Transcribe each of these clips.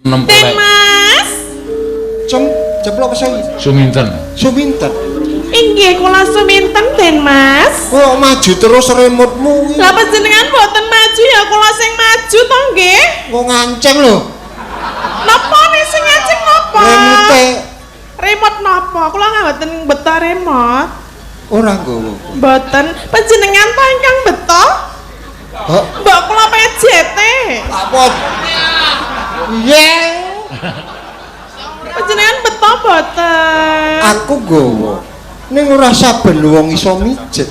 Den Mas. Ceplok kesel. Suminten. Suminten. Inggih kula suminten Den Mas. Kok maju terus remote-mu. Lah panjenengan mboten maju ya kula sing maju to nggih. Kok nganceng lho. Napa nih sing nganceng napa? Remote. Remote napa? Kula mboten beto remote. Ora nggowo. Mboten panjenengan ta ingkang beto? Hah? Mbok kula PJT. Apa? Iya. Panjenengan beto mboten? Aku nggowo. Ning ora saben wong iso mijet.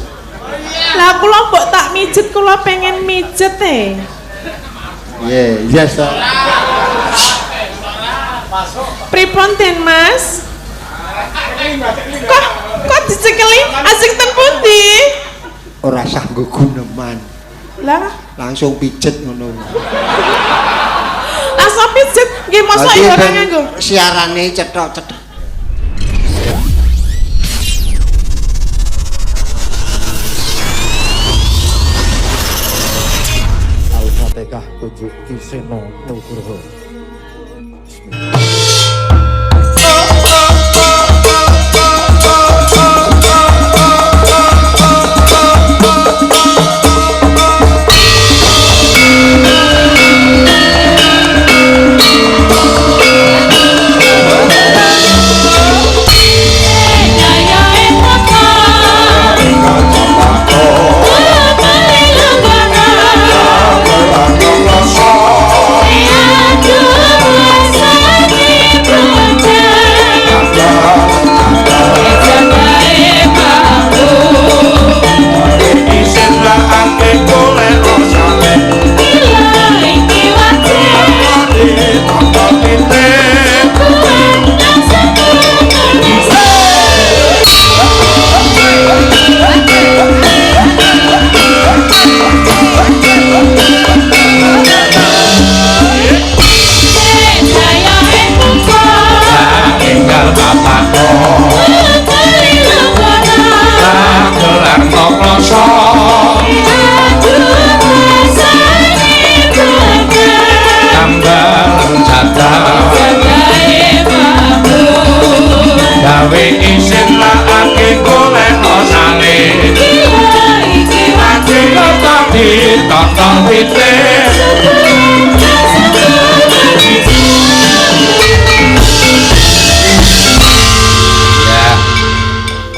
Lah kula mbok tak mijet kula pengen mijet e. Iya, sa. Pripun Den Mas? Kok dicekeli asing ten pundi? Ora sanggo guneman. Lah, Langsung pijet ngono. langsung pijet nggih mosok ya ora nganggo. Siarane cetok-cetok. Al-Fatihah tujuh Kiseno Nugroho.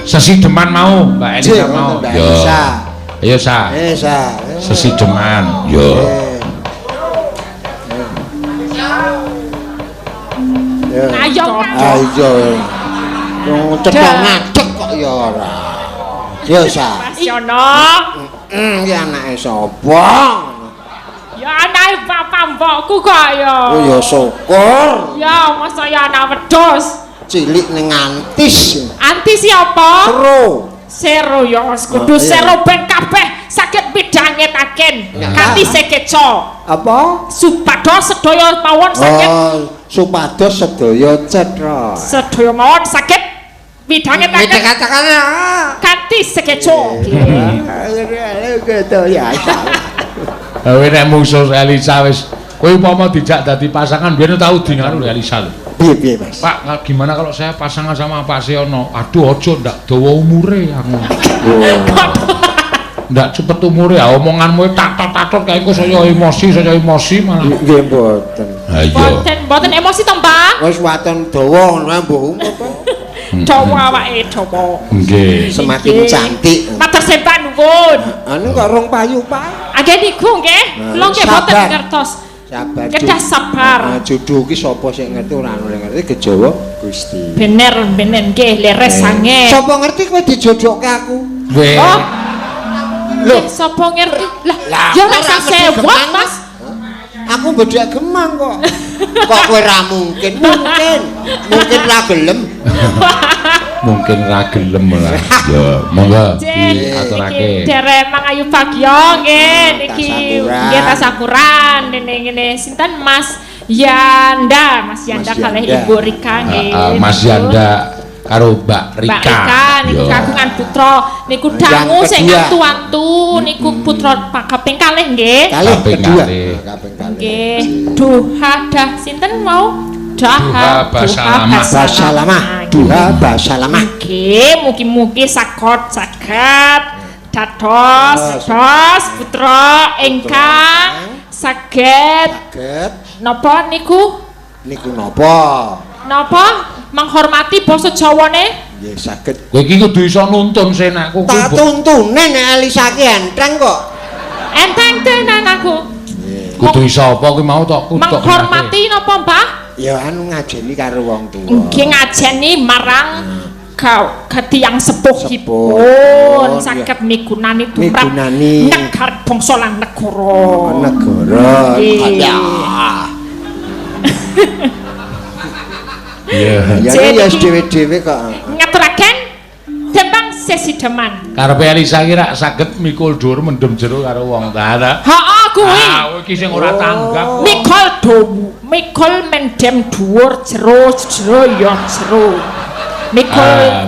Sesi deman mau, Mbak Elisa mau. Yo. Ayo sa. Sesi deman. Yo. Ayo. Ayo. Cetok ngadeg kok ya ora. Yo sa. Yono. Iki anake sapa? Ya anake bapak mbokku kok ya. Oh ya syukur. Ya masa ya anak wedhus. Cilik ning antis. Antis siapa? Sero. Sero ya wis kudu sero ben kabeh saged midhangetaken kanthi sekeca. Apa? Supados sedaya mawon saged. Oh, supados sedaya cetha. Sedaya mawon saged midhangetaken kanthi sekeca. Gitu ya. Kowe nek musuh Elisa wis kowe upama dijak dadi pasangan biyen tau di karo Elisa lho. Piye Mas? Pak, gimana kalau saya pasangan sama Pak Siono? Aduh, ojo ndak dawa umure aku. Ndak cepet umure, omonganmu tatot-tatot kayak iku saya emosi malah. Nggih mboten. Ha iya. Mboten emosi to, Mbak? Wis waton dawa ngono mbok umur to. Dawa awake dawa. Nggih. Semakin cantik. Matur sembah nuwun. Anu kok rong payu, Pak. Agek niku nggih, kula nggih mboten ngertos. Sabar. Kedah sabar. Jodoh ki sapa sing ngerti ora ngerti Gejawa Gusti. Bener nggih leres sange. Sapa ngerti kowe dijodohke aku? Weh. Oh. Lho, sapa ngerti? Lah, ya ora sasewot, Mas. Aku bedhek gemang kok. Kok kowe ra mungkin? Mungkin ra gelem. Mungkin ra gelem lah. Ya, monggo Iki diaturake. derek Mang Ayu Bagyo nggih niki nggih tasakuran ngene sinten Mas Yanda kalih Ibu Rika nggih. Mas Yanda karo Mbak Rika. kedua niku kagungan putra niku dangu sing antu-antu niku putra kaping kalih nggih. Kaping kedua. Nggih. Duha sinten mau? Duha basalamah. Duha basalamah. Nggih, mugi-mugi saged dados putra ingkang saged napa niku? Niku napa? Napa? Menghormati basa Jawane? Nggih saged. Kowe iki kudu iso nuntun senakku. Tak tuntune nek Elisa ki enteng kok. Enteng tenan aku. Kudu iso apa kuwi mau tok kudu. Menghormati napa, Mbah? Ya anu ngajeni karo wong tuwa. Nggih ngajeni marang tiyang sepuhipun saged migunani tumrap negara bangsa lan negara. Negara. Ya ya dhewe-dhewe kok. Ngaturaken tembang sesideman. Karepe Elisa ki rak saged mikul dhuwur mendem jero karo wong ta. Heeh kuwi. Ah, kowe iki sing ora tanggap. Mikul mendem dhuwur jero ya jero.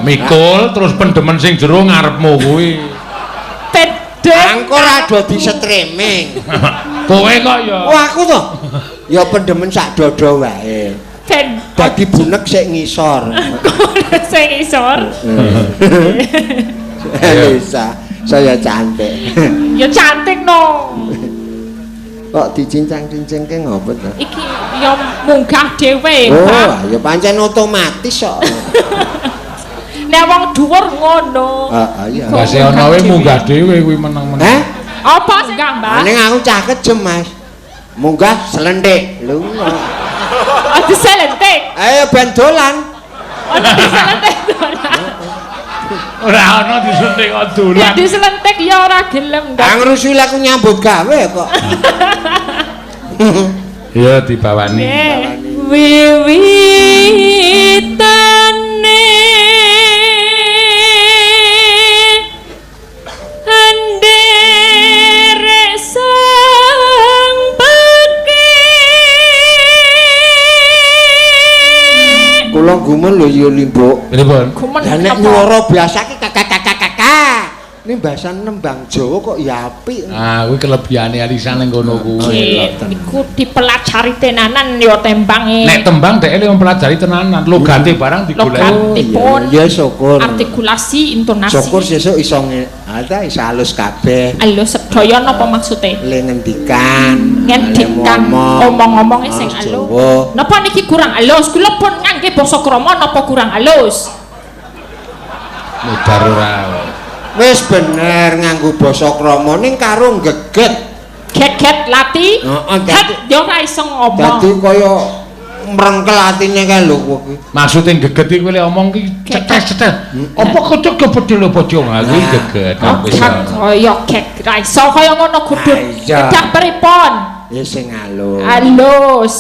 Mikul terus pendemen sing jero ngarepmu kuwi. Angko ora dadi streaming. Kowe kok ya. Oh aku to. Ya pendemen sak dodo wae. Dadi bunek sik ngisor. Sik ngisor. Bisa. Saya cantik. Ya cantik no. Kok dicincang-cincangke ngopo to? Iki ya munggah dhewe, Oh, Pak. ya pancen otomatis kok. Nek wong dhuwur ngono. Heeh, iya. Base ana wae munggah dhewe kuwi meneng-meneng. Heh? Apa sing gambar? Ning aku cah kejem, Mas. Munggah selentik. Lho. Aduh selentik. Ayo ben dolan. Aduh selentik dolan. Ora ana disuntik kok dolan. Di selentik ya ora gelem. Ang rusuh aku nyambut gawe kok. Ya dibawani. Wiwitane andere sang peki. Kula gumen lho ya Limbuk. Pripun? Lah nek nyuara biasa ki kakak. Ini bahasa nembang Jawa kok ya apik. Ah, kuwi kelebihane Elisa ning kono kuwi. Niku dipelajari tenanan ya tembange. Nek tembang dhek mempelajari tenanan, logate barang digoleki. Logatipun. Ya syukur. Artikulasi, intonasi. Syukur sesuk iso iso halus kabeh. Alus sedaya napa maksude? Le ngendikan. Ngendikan omong-omonge sing alus. Napa niki kurang alus? Kula pun ngangge basa krama napa kurang alus? Mudar ora. Wis bener nganggo basa krama ning karo geget. Geget lati. Heeh, Ket ya ora iso ngomong. Dadi kaya mrengkel atine kae lho kowe. Maksude geget iki kowe omong ki cetes-cetes. Apa kocok kebedel bojo kuwi geget. Wis. Kaya gek ra iso kaya ngono kudu. Kedah pripun? Ya sing alus. Alus,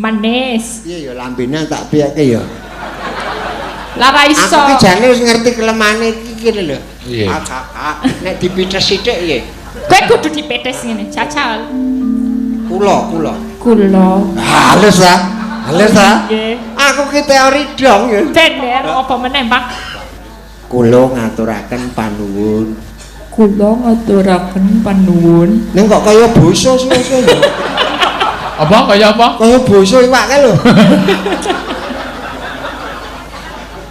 manis. Iya ya lambene tak piyake ya. Lah ra iso. Aku ki jane wis ngerti kelemane iki lho. Iya. Nek dipites sithik piye? Kowe kudu dipetes ngene, jajal. Kula. Kula. Halus ta? Nggih. Aku ki teori dong ya. Bener apa meneh, Pak? Kula ngaturaken panuwun. Kula ngaturaken panuwun. Ning kok kaya basa sih. Apa kaya apa? Kaya basa iwak kae lho.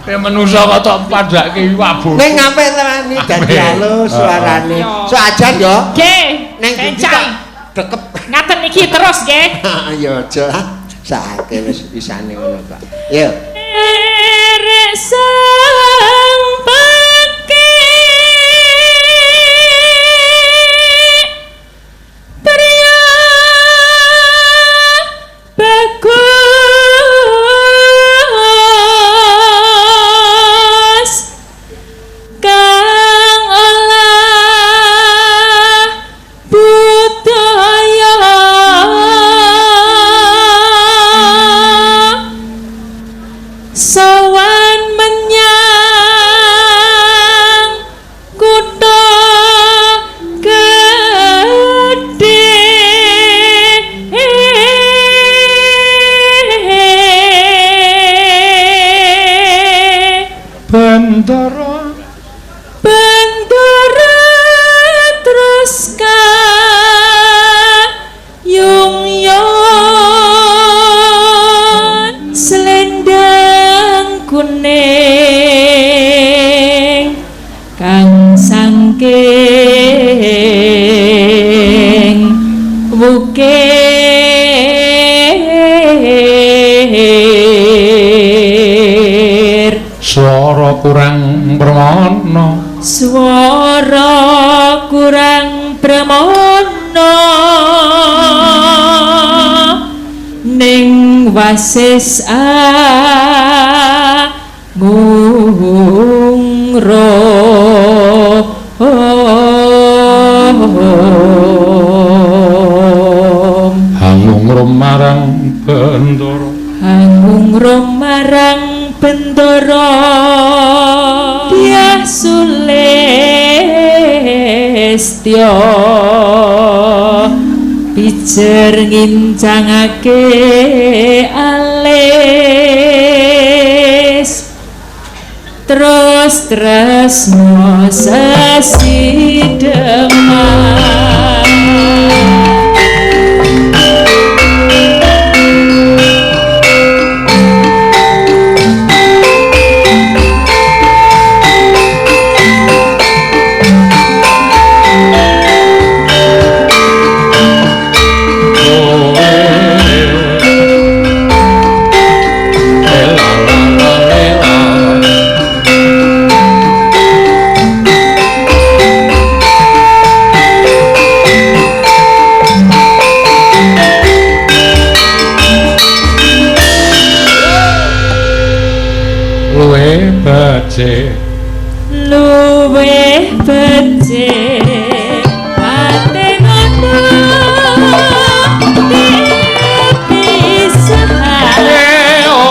Kayak manusa kok tok padake iwak bos. Ning ngapik tenan iki dadi halus suarane. So ajan yo. Nggih. Ning kencang. Dekep. Ngaten iki terus nggih. Ya aja. Sakake wis isane ngono, Pak. Yo. Erek sang peki priya bagus kang olah budaya sowan menyang kutha gedhe Bendara swara kurang premana swara kurang premana ning wasis agung hangung marang bendara hangung marang bendara Dyah Sulistya pijer ngincangake alis terus tresno sesidemah luwih becik ate ngono dipisah ayo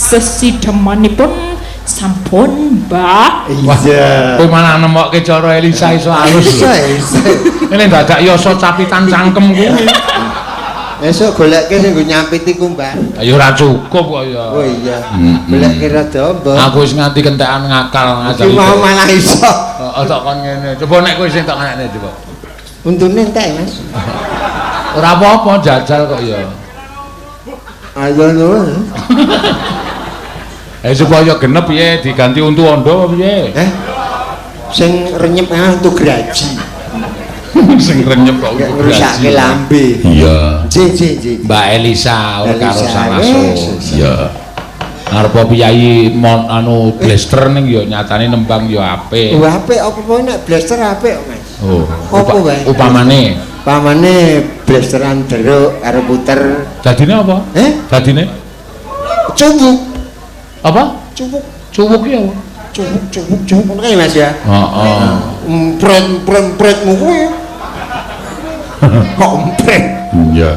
sesidemanipun sampun, Mbah. Iya. Kowe malah nemokke cara Elisa iso alus. Iso. Ini dadak yoso capitan cangkem kuwi. Esuk goleke sing nggo nyampiti ku, Mbak. Ya ora cukup kok ya. Oh iya. Goleke rada mbok. Aku wis nganti kentekan ngakal ngajak. Iki mau malah iso. Heeh, tok kon ngene. Coba nek kowe sing tok ngene coba. Untune entek, Mas. Ora apa-apa jajal kok ya. Ayo nuwun. Supaya genep piye diganti untu ondo piye? Sing renyep untu graji. Sing renyep kok ngrusake lambe. Iya. Ji. Mbak Elisa ora karo Sanaso. Iya. Arep piyai anu blaster ning ya nyatane nembang ya apik. Oh apik apa wae nek blaster apik kok, Mas. Oh. Apa wae? Upamane blasteran deruk karo puter. Dadine apa? Dadine? Cuwuk. Apa? Cuwuk. Cuwuk ki apa? Cuwuk ngono kae Mas ya. Heeh. Empret-empretmu kuwi. Kok empret? Iya.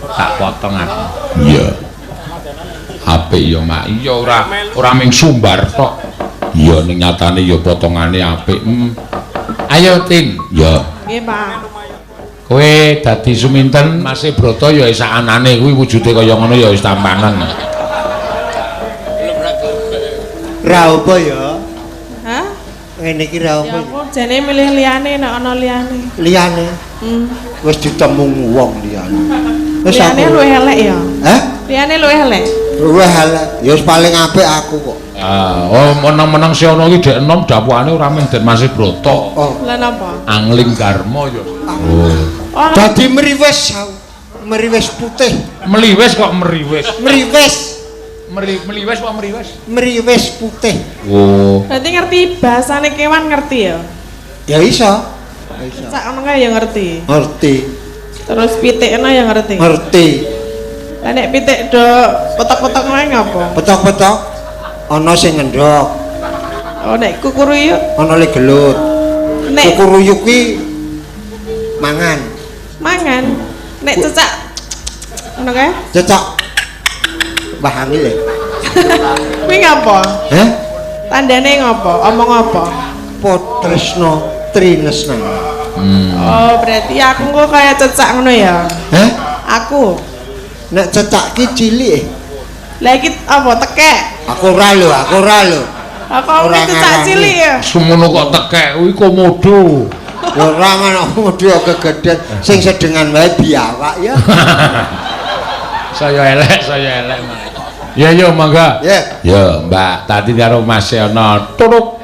Tak potong aku. Iya. Apik ya, Mak. Iya ora ming sumbar tok. Iya ning nyatane ya potongane apik. Ayo Tin. Ya. Nggih, Pak. Kowe dadi suminten Mas Broto ya sakanane kuwi wujude kaya ngono ya wis tampanan. Ra apa ya? Hah? Ngene iki ra Ya apa? apa jane milih liyane nek ana liyane. Liyane. Wis ditemu wong liyane. Wis Liyane luwih elek ya. Hah? Liyane luwih elek. Luwih elek. Ya wis paling apik aku kok. Menang-menang si ana iki dek enom dapuane ora mung Den Mas Broto. Lah napa? Angling Garmo ya. Oh. Dadi meriwes. Meriwes putih. Meliwes kok meriwes. Meriwes. Meliwes apa meriwes? Meriwes putih. Oh. Berarti ngerti bahasane kewan ngerti ya? Ya iso. Sak ngono kae ya ngerti. Ngerti. Terus pitikna ya ngerti. Ngerti. Lah nek pitik do petok-petok wae ngapa? Petok-petok ana sing ngendhok. Oh nek kukuruyuk, Ana le gelut. nek Kukuruyuk kuwi mangan. mangan, nek cecak ngono kae. Cecok. Pahami le. Kuwi ngapa? Hah? Tandane ngapa? Omong apa? Potresno trinesna. Oh, berarti aku kok kaya cecak ngono ya. Hah? Aku. Nek cecak ki cilik. Lah iki apa tekek? Aku ora lho. Aku Ora cecak ngarani. cilik ya. Semono kok tekek kuwi komodo. Ya ora ngono modho kegeden sing sedengan wae biawak ya. Saya elek, Mak. Ya yo mangga. Ya. Ya, Mbak, tadi karo Mas ana tutuk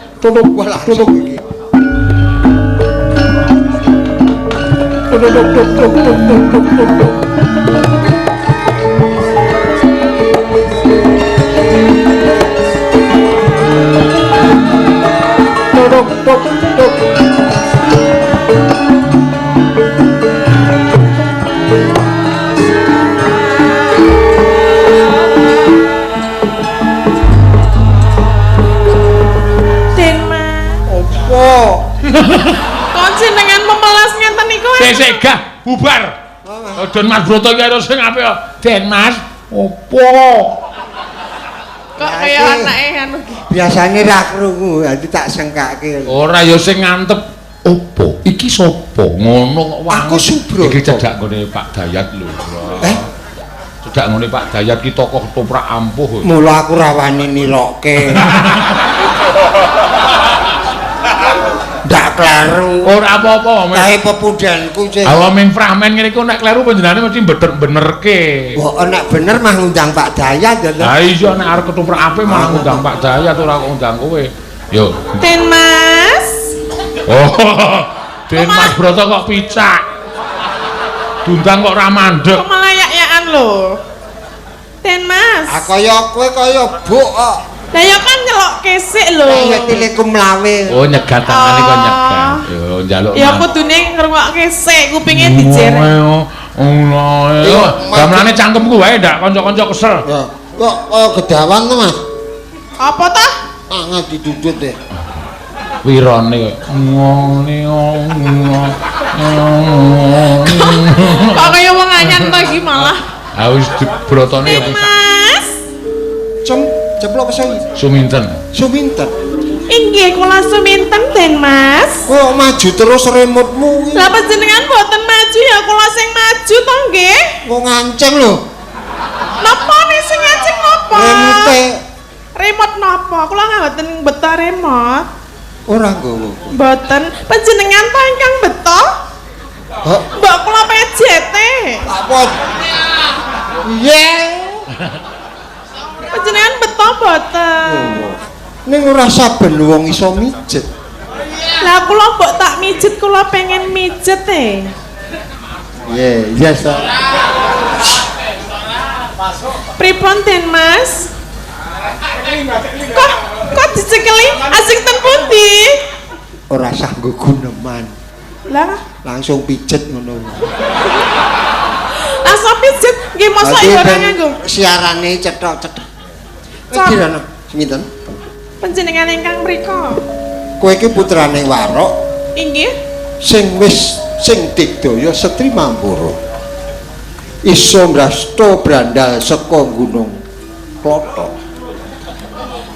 Wah langsung iki. Kok jenengan memelas ngenten niku? Sik gah bubar. Den Mas Broto iki harus sing apik kok. Den Mas, opo? Kok kaya anake anu ki. Biasane ra krungu, dadi tak sengkake. Ora ya sing ngantep. Opo? Iki sapa? Ngono kok wangun. Aku Subroto. Iki cedak ngene Pak Dayat lho. Cedak ngene Pak Dayat ki tokoh ketoprak ampuh. Mula aku ra wani nirokke. Ndak kleru. Ora apa-apa, Mas. Kae pepudanku sing. Awaming Fragmen ngene iku nek kleru panjenengane mesti bener-benerke. Kok nek bener mah ngundang Pak Dayat ya. Ha iya nek arep ketoprak apik malah ngundang Pak Dayat ora kok ngundang kowe. Yo. Den Mas. Oh. Den Mas Broto kok picak. Dundang kok ora mandeg. Kok malah yak-yakan lho. Den Mas. Kaya kowe kaya buk kok. Lah ya kan nyelok kesik lho. Ya telekom lawe. Oh nyegat tangane kok nyegat. Yo njaluk. Ya kudune ngrungokke sik kupinge dijer. Gamelane cangkemku wae ndak kanca-kanca kesel. Ya, kok gedawan to, Mas? Apa tah? Tangan didudut deh. Wirane ngene Kok kaya wong anyar to iki malah. Ah wis dibrotone ya Den pisan. Mas. Ceplok kesowi. Suminten. Suminten. Inggih kula suminten Den Mas. Kok maju terus remote-mu. Lah panjenengan mboten maju ya kula sing maju to nggih. Kok nganceng lho. Napa nih sing nganceng napa? Remote. Remote napa? Kula mboten beto remote. Ora nggowo. Mboten panjenengan ta ingkang beto? Hah? Mbak kula PJT. Apa? Iya. Panjenengan beto mboten? Ning ora saben wong iso mijet. Lah kula mbok tak mijet kula pengen mijet e. Iya, yes. Pripun Den Mas? Kok dicekeli asing ten pundi? Ora sanggo guneman. Lah Langsung pijet ngono. langsung pijet nggih mosok ya ora nganggo. Siarane cetok-cetok. Cok. Kirana, sinten? Panjenengan ingkang mrika. Kowe iki putrane Warok Inggih. sing digdaya Setri Mambara. Iso mrasto brandal saka Gunung Klothok.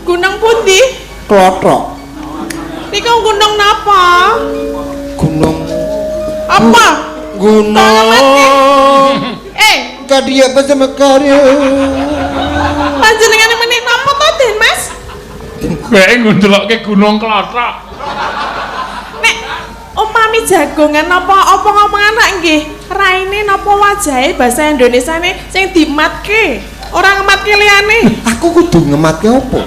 Gunung pundi? Klothok. Niku gunung napa? Gunung Apa? Gunung. Kadia Patemekarya. Panjenengan meneh napa to Den Mas? Kowe ngundelokke Gunung Klothok. Nek umami jagongan napa apa-apa anak nggih, raine napa wajahe basa Indonesiane sing dimatke, ora ngematke liyane. Aku kudu ngematke apa?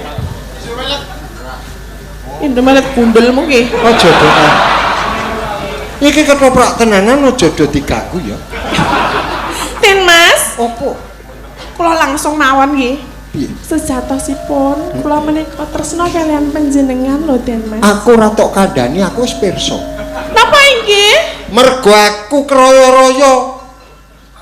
Indomaret bundelmu nggih. Aja doa. Iki ketoprak tenanan aja do diganggu ya. Den Mas, Apa? kula langsung mawon nggih. Piye? Sejatosipun kula menika tresna kalian panjenengan lho Den Mas. Aku ora tok kandhani, aku wis pirsa. Napa inggih? Mergo aku kroyo-royo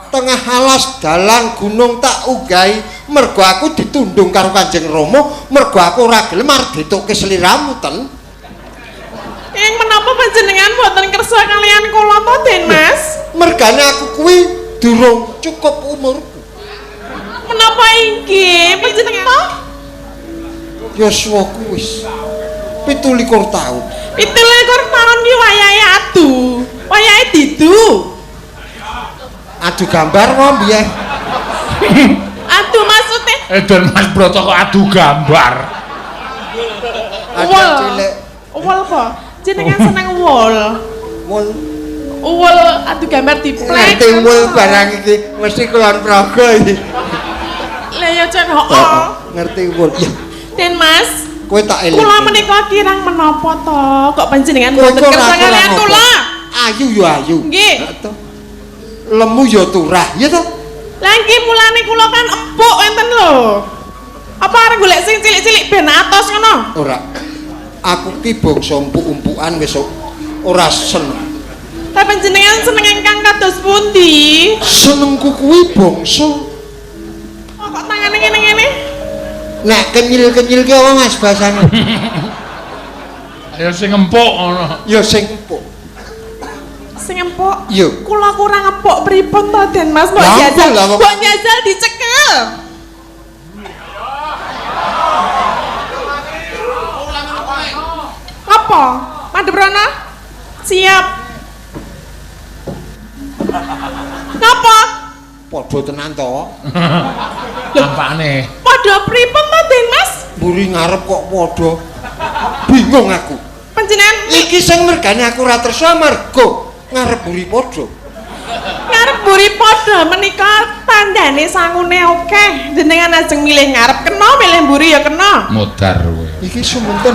tengah alas dalan gunung tak ugahi, mergo aku ditundung karo Kanjeng Rama, mergo aku ora gelem arep dituke sliramu ten. Ing menapa panjenengan mboten kersa kalian kula to Den Mas? Mergane aku kuwi durung cukup umurku. Menapa inggih panjenengan to? Yuswaku wis 17 taun. 17 tahun ki wayahe adu. Wayahe didu. Adu gambar kok biyen. Adu maksude Edan Mas Broto kok adu gambar. Ada uwul. cilik. Uwul apa? Jenengan seneng uwul. Mul Uwul adu gambar diplek. ngerti mul barang iki mesti kulon praga iki. Lah ya jan hooh. Ngerti mul. Ya, Den Mas, kowe tak eling. kula menika kirang menapa to? Kok panjenengan Kowe mboten kok kersa ora kalian apa? kula? Ayu ya ayu. Nggih. Ha, toh. Lemu ya turah, ya toh? Lah nggih mulane kula kan empuk enten lho. Apa arep golek sing cilik-cilik ben atos ngono? Ora. Aku ki bangsa empuk-empukan wis ora seneng. Lah panjenengan seneng ingkang kados pundi? Senengku kuwi bangsa Kok tangane ngene-ngene? nek kenyil-kenyil ki apa Mas basane? Ya sing empuk ngono. Ya sing empuk. Sing empuk. Yo. Kula kurang empuk pripun to Den Mas? Mbok Lah, jajal, lah, kok- mbok jajal dicekel. Apa? Madheprana? Siap. Napa? Padha tenan to. Apane? Padha pripun to Den Mas? Mburi ngarep kok padha. Bingung aku. Panjenengan Iki sing mergane aku ora tresna mergo ngarep mburi padha. ngarep mburi padha menika tandane sangune akeh. Jenengan ajeng milih ngarep kena, milih mburi ya kena. Modar kowe. Iki semunten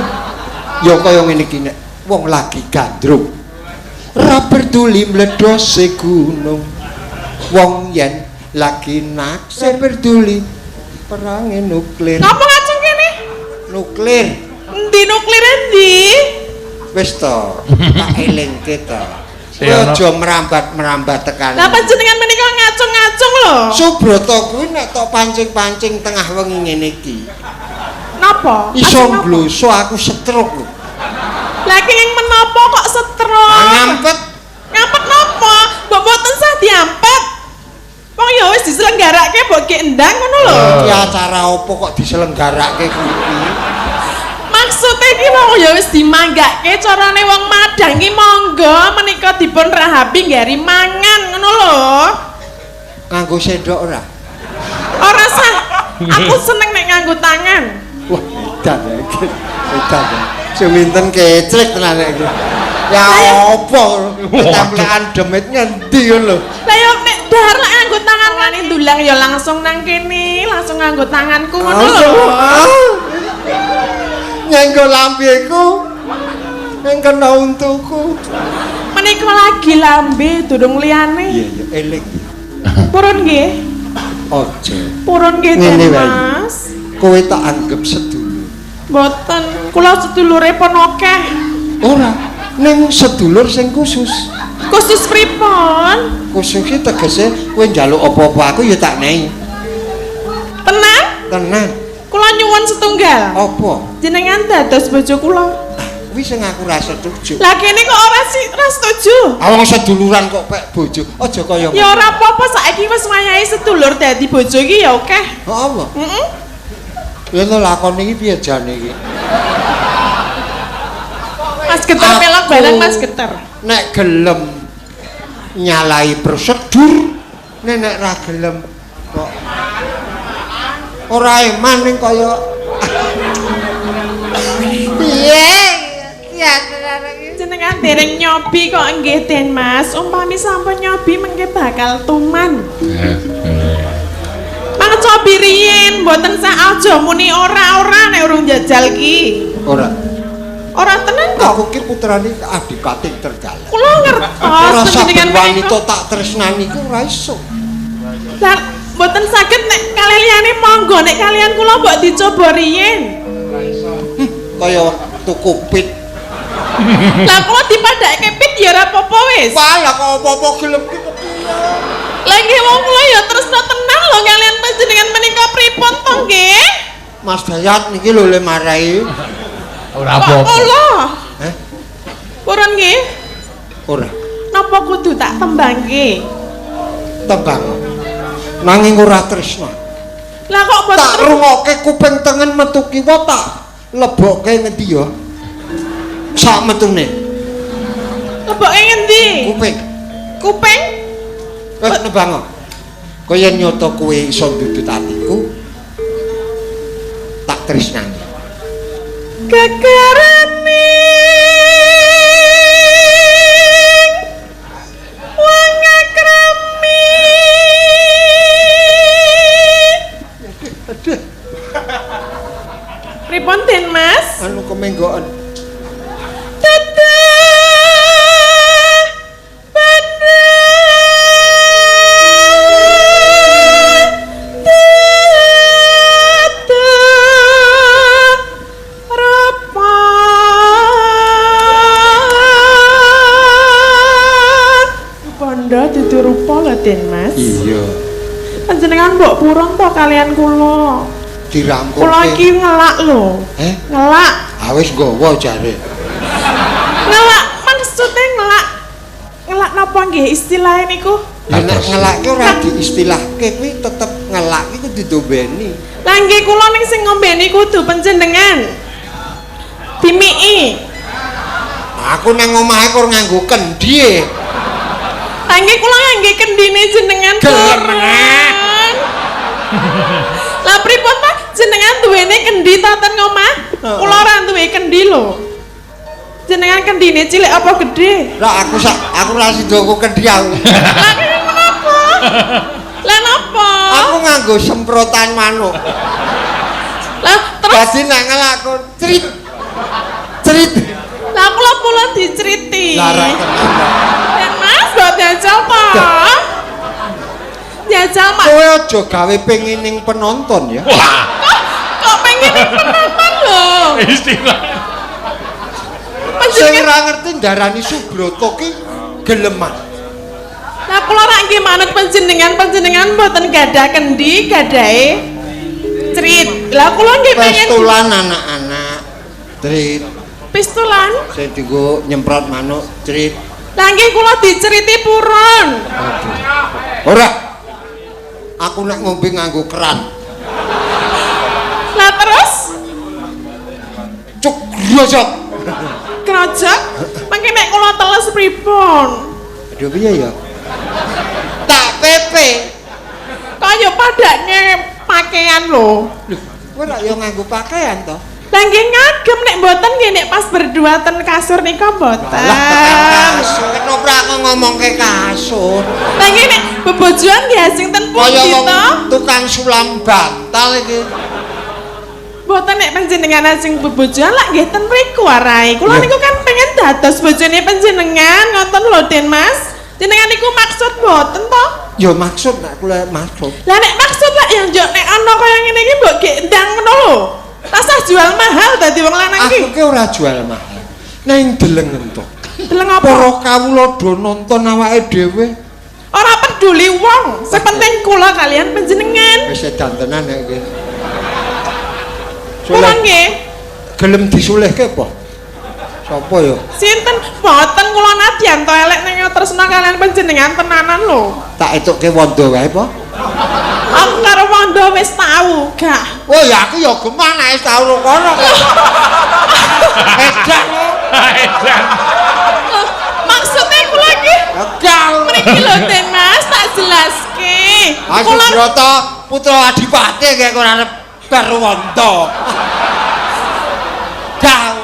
ya kaya ngene iki nek wong lagi gandrung. Ora peduli mledose gunung. Wong yen lagi naksir peduli perange nuklir. Napa ngajeng kene? Nuklir. Endi nuklir endi? Wis to, tak elingke to. Ya, Aja merambat-merambat tekan. Lah panjenengan menika ngacung-ngacung lho. Subrata kuwi nek tok pancing-pancing tengah wengi ngene iki. Napa? Iso Ajeng napa? ngloso aku stroke lho. Lah kenging menapa kok stroke? Ngampet. Ngampet napa? Mbok mboten sah diampet. Wong ya wis diselenggarake ngebokke endang ngono lho. Iki acara apa kok diselenggarake kuwi? Maksudnya iki mau ya wis dimanggake carane wong madang iki monggo menika dipun rahabi nggari mangan ngono lho. Nganggo sendok ora? Ora sah. Aku seneng nek nganggo tangan. Wah, edan iki. Edan. Seminten kecrek tenan iki. Ya apa? Templekan demit ngendi lho. Lah yo nek dahar lek nganggo tangan ngene ndulang ya langsung nang kene, langsung nganggo tanganku ngono lho. Nganggo lambeku. Nganggo untuku. Menika lagi lambe durung liyane. Iya, iya, eling. Purun nggih. Ojo. Purun nggih, Mas. Kowe tak anggap sedulur. Mboten, kula sedulure pun akeh. Ora, ning sedulur sing khusus. Khusus pripun? Khusus iki tegese kowe njaluk apa-apa aku ya tak nehi. Tenang? Tenan. Kula nyuwun setunggal. Apa? Jenengan dados bojo kula. Kuwi sing aku ra setuju. Lah kene kok ora setuju? Awang seduluran kok pek bojo. Aja kaya Ya ora apa-apa, saiki wis wayahe sedulur dadi bojo iki ya akeh. apa? Heeh. Ya lho lakon iki piye jane iki? Mas Geter melok bareng Mas Geter. Nek gelem nyalai prosedur, nek ra gelem kok ora eman ning kaya piye? Ya Jenengan dereng nyobi kok nggih Den Mas. Umpami sampun nyobi mengke bakal tuman. Cobi riyin mboten sak aja muni ora nek urung jajal ki. Ora. Ora tenan kok. Aku ki putrane Adipati Tergalang. Kula ngertos panjenengan wanita tak tresnani ku ora iso. Lah mboten saged nek kali liyane monggo nek kalian kula mbok dicoba riyin. Kaya waktu kupit. Lah kula dipadhake pit ya ora apa-apa wis. Wah, lah kok apa-apa gelem ki kepiye? Lah nggih wong kula ya tresna tenan lho kalian panjenengan menika pripun to nggih? Mas Dayat niki lho le marai. Ora apa-apa. Kula. Heh? Purun nggih? Ora. Napa kudu tak tembangke? Tembang. Nanging ora tresna. Lah kok boten Tak rungokke kuping tengen metu kiwa tak lebokke ngendi ya? Sak metune. leboke ngendi? Kuping. Kuping? Wes nebang. Kaya nyoto kowe iso ndudut atiku. Tak tresnani. Kekarane wong akrami. Pripun Den Mas? Anu kemenggoan. Den Mas. Iya. Panjenengan mbok purun to kalian kula. Dirangkul. Kula iki ngelak lho. Ngelak. Ah wis nggawa jare. Ngelak maksudnya ngelak. Ngelak napa nggih istilahnya niku? Ya nek ngelake ora diistilahke kuwi tetep ngelak iku ditombeni. Lah nggih kula ning sing ngombeni kudu panjenengan. Dimiki. Aku nang omahe kur nganggo kendhi. Nggih kula ngangge kendine jenengan Gelem. Lah pripun Pak? Jenengan duwene kendi ta ten omah? Kula ora duwe kendi lho. Jenengan kendine cilik apa gedhe? Lah aku ra sido kendi aku. Lah kenapa? Lah napa? Aku nganggo semprotan manuk. Lah terus Dadi nek ngelakon crit. lah kula pula dicriti. Lah ra Dan Mas mbok jajal to? Jajal Mak. kowe aja gawe pengening penonton ya. Kok pengen penonton lho? Istilah. Sing ora ngerti ndarani Subroto ki geleman. Lah kula rak nggih manut panjenengan mboten gadah kendi, gadahe crit. Lah kula nggih pengen Pestulan anak-anak. Crit. pistulan. Sing dienggo nyemprot manuk crit. Lah nggih kula diceriti purun. Ora. Aku nek ngombe nganggo keran. Lah terus Cuk grojok. kerajak mangke nek kula teles pripun? Aduh piye ya? Tak pepe. Kaya padane pakaian lho. Lho, kowe ora yo nganggo pakaian to? Lah nggih ngagem nek mboten nggih nek pas berdua ten kasur nika mboten. Lah tekan kasur. Kenapa aku ngomongke kasur? Lah nggih nek bebojoan nggih asing ten pundi Kaya wong to? tukang sulam bantal iki. Mboten nek panjenengan asing bebojoan lak nggih ten mriku warai. Kula niku kan pengen dados bojone panjenengan ngoten lho Den Mas. Jenengan niku maksud mboten to? Ya maksud nek kula maksud. Lah nek maksud lak ya njuk nek ana kaya ngene iki mbok gek ndang ngono lho. Tasah jual mahal dadi wong lanang iki. Aku ki ora jual mahal. Nang delengen to. Deleng apa? Para kawula do nonton awake dhewe. Ora peduli wong, sepenting kula kalian panjenengan. Wis dantenan nek iki. Kula nggih. Gelem disulihke apa? Sapa ya? Sinten mboten kula nadyan to elek ning tresna kalian panjenengan tenanan lho. Tak etukke wanda wae apa? Aku karo Wanda wis tau, gak. Oh ya aku ya gemah nek wis tau kono. Edan. Edan. Maksudnya kula iki Gal. mriki lho Den Mas, tak jelaske. Aku Broto putra Adipati kaya ora arep karo wanda. Gal.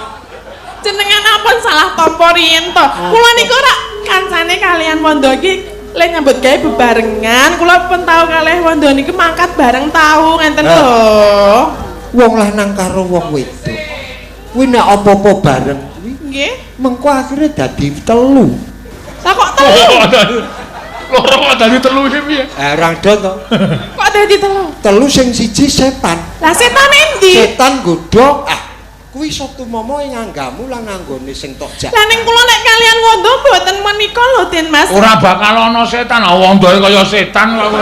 Jenengan ampun salah tampa riyen to. Kula niku ora kancane kalian Wanda iki lek nyambut gawe bebarengan, kula pun tau kalih Wanda niku mangkat bareng tau ngenten lho. Wong lanang karo wong wedok. Kuwi nek apa-apa bareng kuwi Nggih. mengko akhire dadi telu. Lah kok telu? Loro kok dadi telu iki piye? Orang do to. Kok dadi telu? Telu sing siji setan. Lah setan endi? Setan godhog. Kuwi Sabtu Mama nganggamu lan nganggone sing tok jak. Lah ning kula nek kalian Wanda mboten menika lho Den Mas. Ora bakal ana setan, wondoe kaya setan kok.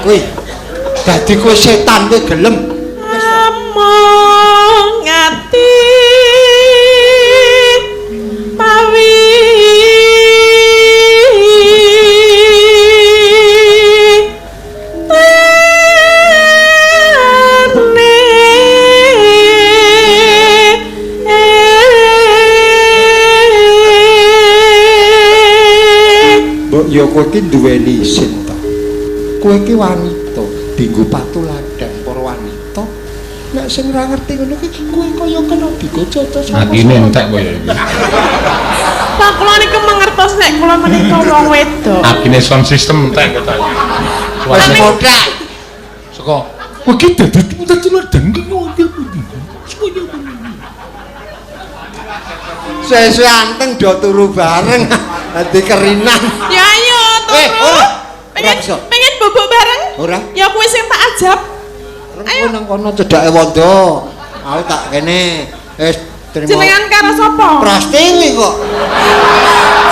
Kuwi dadi kowe setan kowe gelem. Among ati mawi Ya kowe iki duweni isin to. Kowe iki wanita, dienggo patu ladang para wanita. Nek sing ora ngerti ngono iki kowe kaya kena digococo sama. Atine entek kowe iki. Pak kula niku mangertos nek kula menika wong wedok. Atine sound system entek kok. Wis modrak. Saka kowe iki dadi ladang ngono. Sesuk anteng do turu bareng. Dadi kerinan. Ya ayo turu. Pengen bubuk bareng? Ora. Ya kuwi sing tak ajab. Ayo nang kono cedhake Wanda. Aku tak kene. Wis terima. Jenengan karo sapa? Prastiwi kok.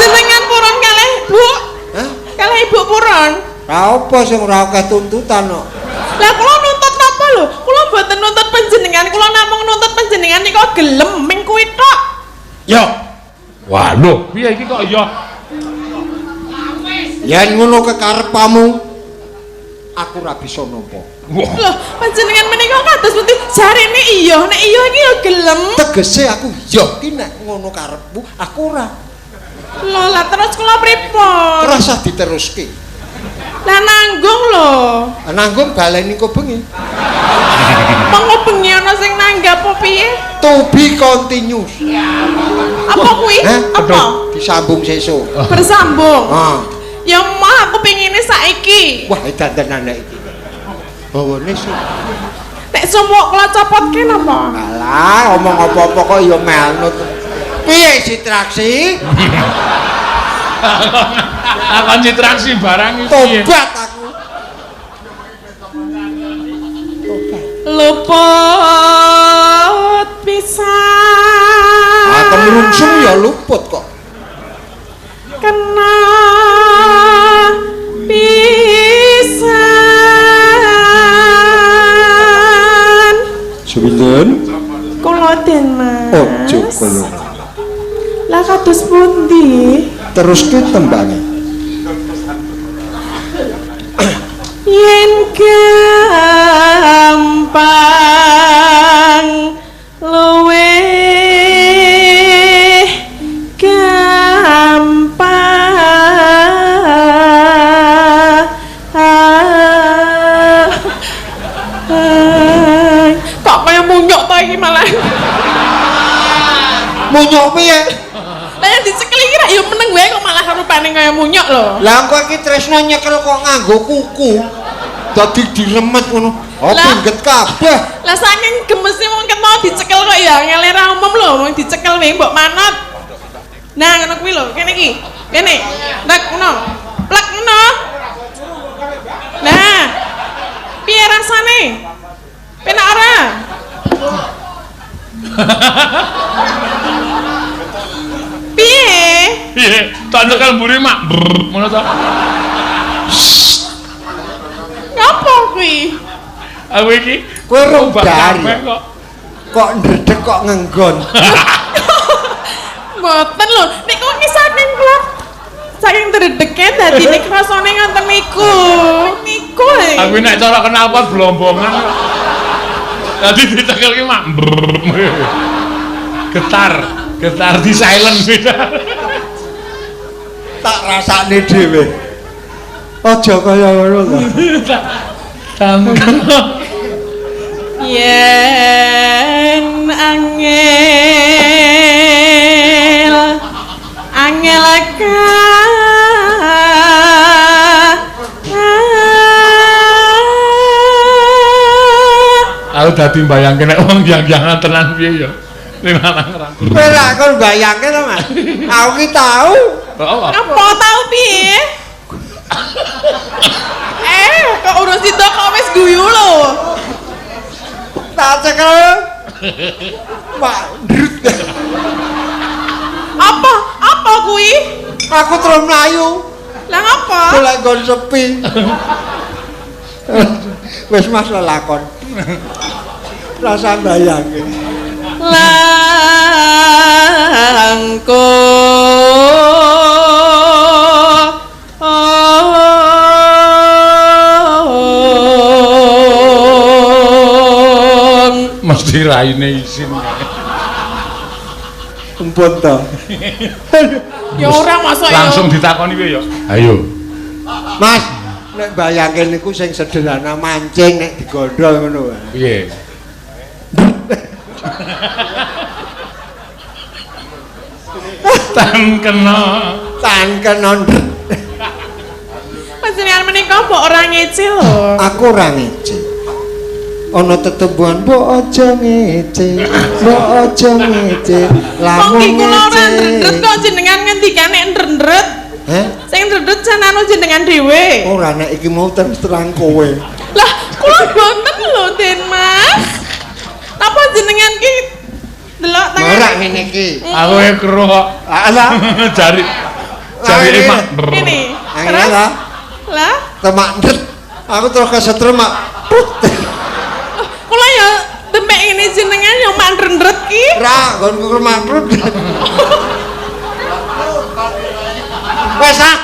Jenengan purun kalih Bu. Hah? Kalih Ibu purun. Ra apa sing ora akeh tuntutan kok. Lah kula nuntut napa lho? Kula mboten nuntut panjenengan, kula namung nuntut panjenengan nika gelem ming kuwi tok. Yo. Wah, lho, piye iki kok ya? Yen ngono kekarepamu aku ora bisa nampa. Wah, Loh, panjenengan menika kados pundi? Jarine iya, nek iya iki ya gelem. Tegese aku yo iki nek ngono karepmu aku ora. Lho, lah terus kula pripun? Ora usah diteruske. Lah nanggung lho. Nanggung baleni kok bengi. Monggo bengi ana sing nanggap apa piye? To be continuous. Apa kuwi? Apa? Disambung sesuk. Bersambung. Ah. Ya mah aku pengine saiki. Wah, dantenan nek iki. Bawane sih. Nek sumuk kula copotke napa? Alah, omong apa-apa kok ya melnut. Piye sitraksi? aku citraksi barang iki piye? Tobat aku. Luput pisan. Aku merungsung ya luput kok. Kena pisan. Sepinten? Kula Den Mas. Ojo kula. Lah kados pundi? Terus ke tembange. Yen gampang luwe kok kaya munyuk to iki malah. Munyuk piye? Lah yang dicekel iki ra ya meneng wae kok malah rupane kaya munyuk lho. Lah kok iki tresno nyekel kok nganggo kuku. Dadi diremet ngono. Oh pingget kabeh. Lah saking gemese wong ket mau dicekel kok ya ngele ra umum lho, wong dicekel wae mbok manut. Nah ngono kuwi lho, kene iki. Kene. Nek ngono. Plek ngono. Nah. Piye rasane? Penak ora? Piye? Piye? Tak nyekel mburi mak. Ngono to. Apa kuwi? Aku iki kowe dari kok ndredeg kok ngenggon. Mboten lho, niku iki saking kula saking ndredege dadi nek rasane ngoten niku. Niku e. Aku nek cara kenalpot blombongan. Dadi dicekel ki mak. Getar di silent beda. Tak rasane dhewe. Aja kaya ngono lho. Yen angel aku dadi mbayangke nek wong yang-yangan tenan piye ya. Ning lanang ra. Kowe ra kon mbayangke to, Mas. Aku ki tau. Apa tau piye? Kok urus itu kok wis guyu lho. Tak cekel. Mak ndrut. Apa kuwi? Aku terus mlayu. Lah ngapa? Golek nggon sepi. Wis Mas lelakon. Rasa mbayangke. Langko mesti raine isin. Empun to. Ya ora masuk ya. Langsung ditakoni piye ya? Ayo. Mas, nek bayangke niku sing sederhana mancing nek digondhol ngono wae. Piye? Tan kena. Panjenengan menika mbok ora ngecil lho. Aku ora ngece. Ana tetembuhan mbok aja ngece. Mbok aja ngece. Lamun ngece. Wong kula ora ndredeg kok jenengan ngendikane ndredeg. Heh? Sing ndredeg jan anu jenengan dhewe. Ora nek iki mau terang kowe. Lah, kula boten lho, Den Mas. Napa jenengan ki delok tangan? Ora ngene iki. Aku e kero kok. Alah, jari emak. Ini. Terus lah temak ndret. Aku terus kesetrem mak. Kula ya dempek ini jenengan yang mandrendret ki. Ra, nggonku makrut. Wes ah.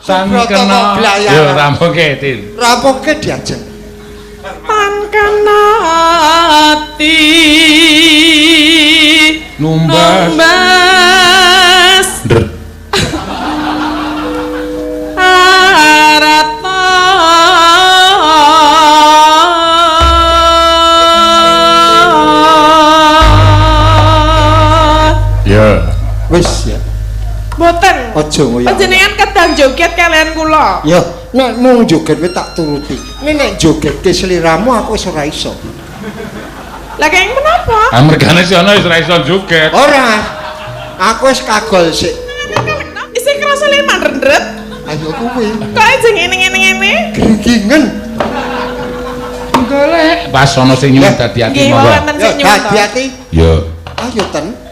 Sang kena. Yo rampoke, Tin. Rampoke diajeng. Tan kena ati. Numbas. Ndret. Ya. Wis ya. Boten. Aja ngoyo. Panjenengan kedang joget kalian kula. Ya, nek mung joget wis tak turuti. Nek jogetke sliramu aku wis ora iso. Lah kenging menapa? Ah mergane si ana wis ora iso joget. Ora. Aku wis kagol sik. Isih krasa le mandrendret. Ayo kuwi. Kok aja ngene-ngene. Gringingen. Golek. Pas ana sing nyuwun dadi ati monggo. Ya, dadi ati. Ya. Ayo ten.